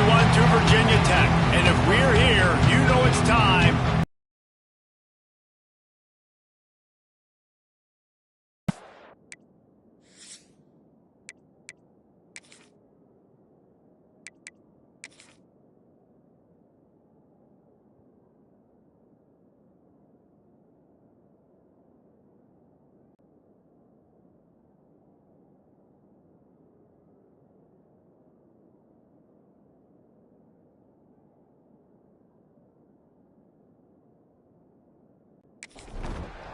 2-1 to Virginia Tech. And if we're here, you know it's time.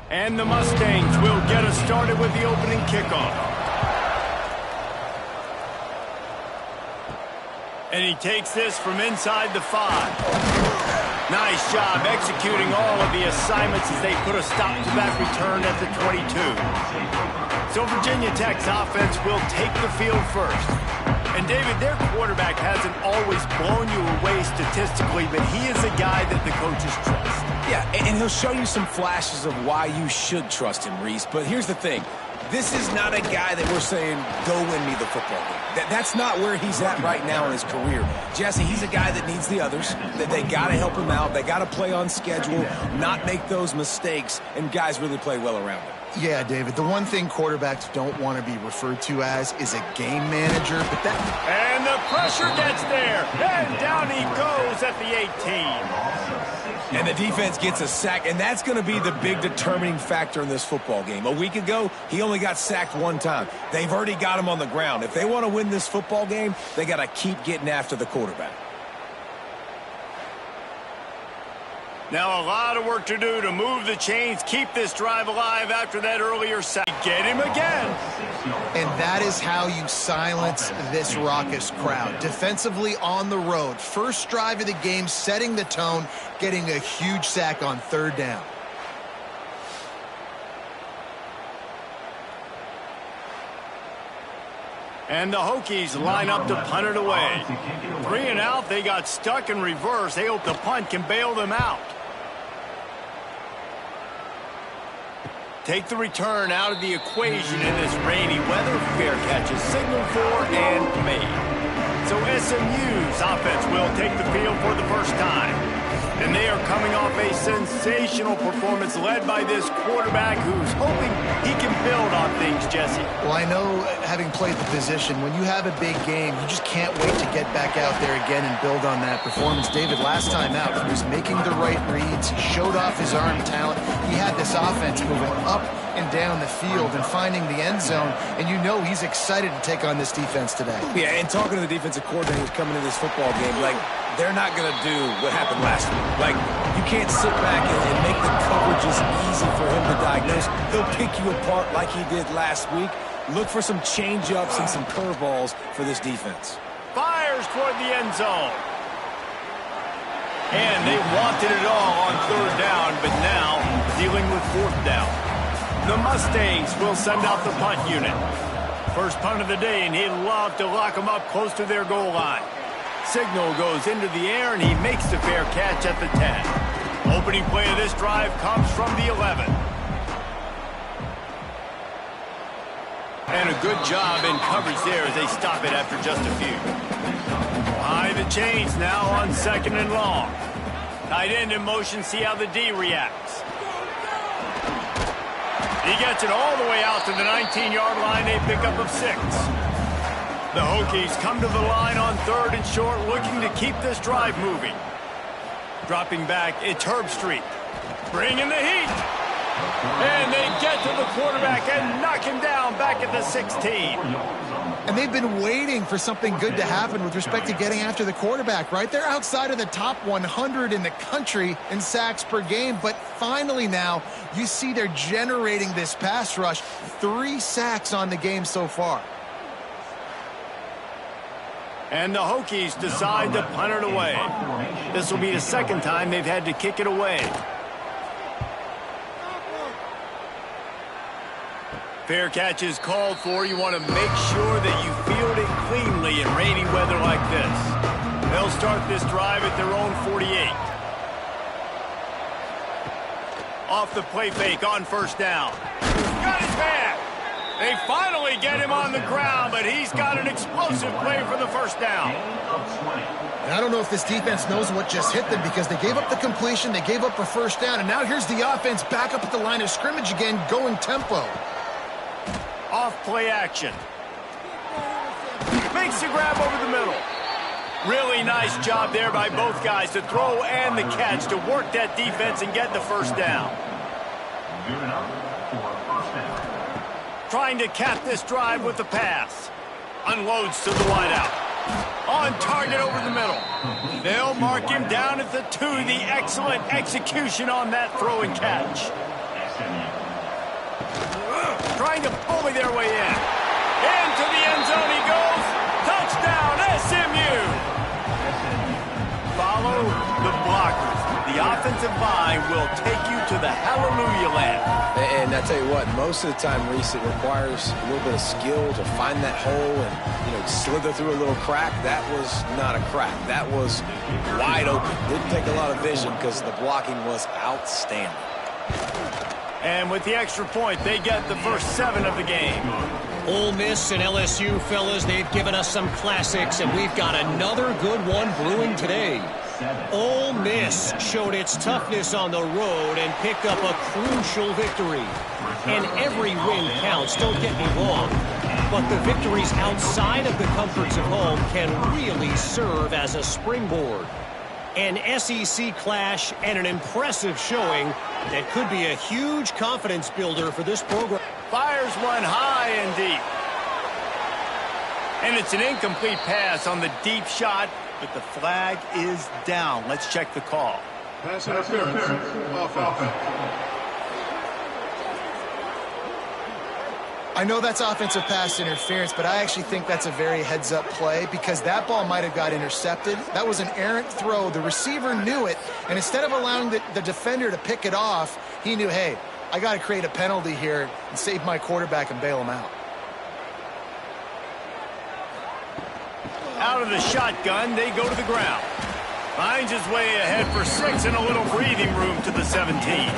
And the Mustangs will get us started with the opening kickoff. And he takes this from inside the 5. Nice job executing all of the assignments as they put a stop to that return at the 22. So Virginia Tech's offense will take the field first. And David, their quarterback hasn't always blown you away statistically, but he is a guy that the coaches trust. Yeah, and he'll show you some flashes of why you should trust him, Reese. But here's the thing. This is not a guy that we're saying, go win me the football game. That's not where he's at right now in his career. Jesse, he's a guy that needs the others. That they got to help him out. They got to play on schedule, not make those mistakes, and guys really play well around him. Yeah, David, the one thing quarterbacks don't want to be referred to as is a game manager, but that... And the pressure gets there, and down he goes at the 18. And the defense gets a sack, and that's going to be the big determining factor in this football game. A week ago, he only got sacked one time. They've already got him on the ground. If they want to win this football game, they got to keep getting after the quarterback. Now a lot of work to do to move the chains, keep this drive alive after that earlier sack. Get him again. And that is how you silence this raucous crowd. Defensively on the road. First drive of the game, setting the tone, getting a huge sack on 3rd down. And the Hokies line up to punt it away. 3 and out, they got stuck in reverse. They hope the punt can bail them out. Take the return out of the equation in this rainy weather. Fair catch is signaled for and made. So SMU's offense will take the field for the first time. And they are coming off a sensational performance led by this quarterback who's hoping he can build on things, Jesse. Well, I know, having played the position, when you have a big game, you just can't wait to get back out there again and build on that performance. David, last time out, he was making the right reads. He showed off his arm talent. He had this offense moving up and down the field and finding the end zone, and you know he's excited to take on this defense today. Yeah, and talking to the defensive coordinator who's coming to this football game, like, they're not going to do what happened last week. Like, you can't sit back and make the coverages easy for him to diagnose. He'll pick you apart like he did last week. Look for some change-ups and some curveballs for this defense. Fires toward the end zone. And they wanted it all on 3rd down, but now dealing with 4th down. The Mustangs will send out the punt unit. First punt of the day, and he'd love to lock them up close to their goal line. Signal goes into the air, and he makes the fair catch at the 10. Opening play of this drive comes from the 11. And a good job in coverage there as they stop it after just a few. Behind the chains now on 2nd and long. Tight end in motion, see how the D reacts. He gets it all the way out to the 19-yard line, a pickup of 6. The Hokies come to the line on 3rd and short, looking to keep this drive moving. Dropping back, it's Herbstreit. Bringing the heat. And they get to the quarterback and knock him down back at the 16. And they've been waiting for something good to happen with respect to getting after the quarterback, right? They're outside of the top 100 in the country in sacks per game, but finally now you see they're generating this pass rush. 3 sacks on the game so far. And the Hokies decide to punt it away. This will be the 2nd time they've had to kick it away. Fair catch is called for. You want to make sure that you field it cleanly in rainy weather like this. They'll start this drive at their own 48. Off the play fake on 1st down. Got his man. They finally get him on the ground, but he's got an explosive play for the first down. And I don't know if this defense knows what just hit them because they gave up the completion, they gave up a first down, and now here's the offense back up at the line of scrimmage again, going tempo. Off play action. Makes the grab over the middle. Really nice job there by both guys to throw and the catch to work that defense and get the first down. Trying to cap this drive with the pass. Unloads to the wideout. On target over the middle. They'll mark him down at the 2. The excellent execution on that throw and catch. Trying to bully their way in. Into the end zone he goes. Touchdown, SMU. Follow the blockers. The offensive line will take you to the hallelujah land. And I tell you what, most of the time, Reese, it requires a little bit of skill to find that hole and, slither through a little crack. That was not a crack. That was wide open. Didn't take a lot of vision because the blocking was outstanding. And with the extra point, they get the first 7 of the game. Ole Miss and LSU, fellas, they've given us some classics, and we've got another good one brewing today. Ole Miss showed its toughness on the road and picked up a crucial victory. And every win counts, don't get me wrong. But the victories outside of the comforts of home can really serve as a springboard. An SEC clash and an impressive showing that could be a huge confidence builder for this program. Fires one high and deep. And it's an incomplete pass on the deep shot, but the flag is down. Let's check the call. Pass interference. Offense. I know that's offensive pass interference, but I actually think that's a very heads-up play because that ball might have got intercepted. That was an errant throw. The receiver knew it, and instead of allowing the defender to pick it off, he knew, hey, I got to create a penalty here and save my quarterback and bail him out. Out of the shotgun, they go to the ground. Finds his way ahead for 6 and a little breathing room to the 17.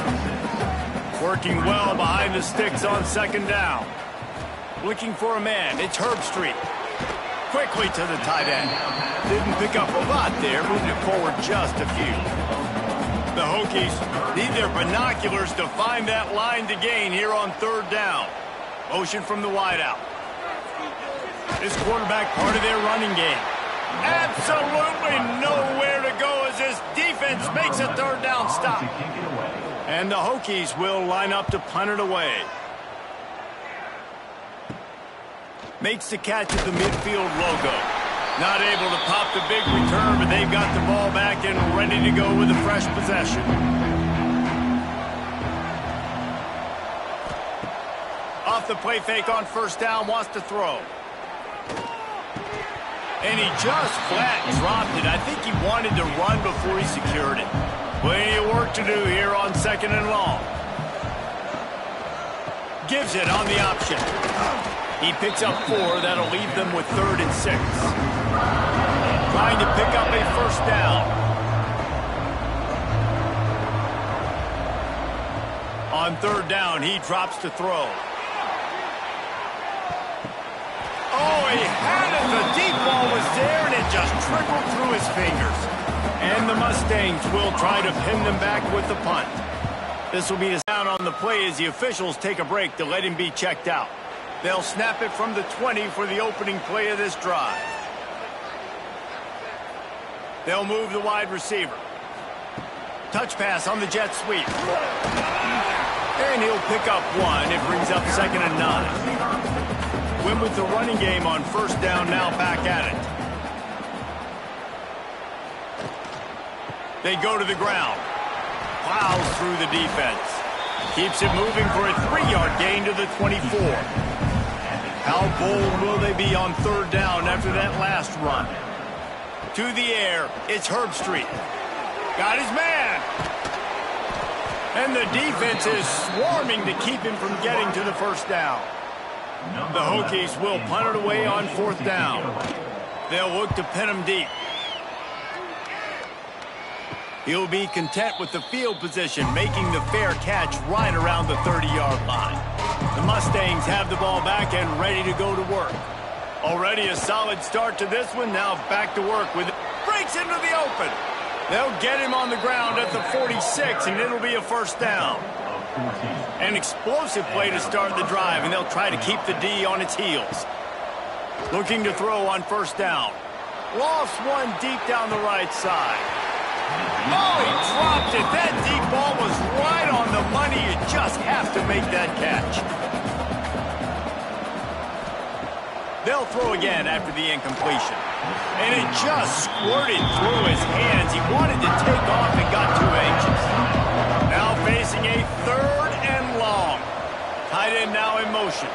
Working well behind the sticks on second down. Looking for a man. It's Herbstreit. Quickly to the tight end. Didn't pick up a lot there. Moved it forward just a few. The Hokies need their binoculars to find that line to gain here on third down. Motion from the wideout. This quarterback part of their running game. Absolutely nowhere to go as this defense makes a third down stop. And the Hokies will line up to punt it away. Makes the catch at the midfield logo. Not able to pop the big return, but they've got the ball back and ready to go with a fresh possession. Off the play fake on first down, wants to throw. And he just flat dropped it. I think he wanted to run before he secured it. Plenty of work to do here on second and long. Gives it on the option. He picks up 4. That'll leave them with 3rd and 6. Trying to pick up a first down. On third down, he drops to throw. Oh, he had it. The deep ball was there, and it just trickled through his fingers. And the Mustangs will try to pin them back with the punt. This will be a down on the play as the officials take a break to let him be checked out. They'll snap it from the 20 for the opening play of this drive. They'll move the wide receiver. Touch pass on the jet sweep. And he'll pick up 1. It brings up 2nd and 9. Win with the running game on first down, now back at it. They go to the ground. Plows through the defense. Keeps it moving for a 3-yard gain to the 24. How bold will they be on third down after that last run? To the air, it's Herbstreit. Got his man. And the defense is swarming to keep him from getting to the first down. The Hokies will punt it away on 4th down. They'll look to pin him deep. He'll be content with the field position, making the fair catch right around the 30-yard line. The Mustangs have the ball back and ready to go to work. Already a solid start to this one. Now back to work with it. Breaks into the open. They'll get him on the ground at the 46, and it'll be a first down. An explosive play to start the drive, and they'll try to keep the D on its heels. Looking to throw on first down. Lost one deep down the right side. Oh, he dropped it. That deep ball was right on the money. You just have to make that catch. They'll throw again after the incompletion. And it just squirted through his hands. He wanted to take off and got too anxious. Now facing a 3rd and long. Tight end now in motion.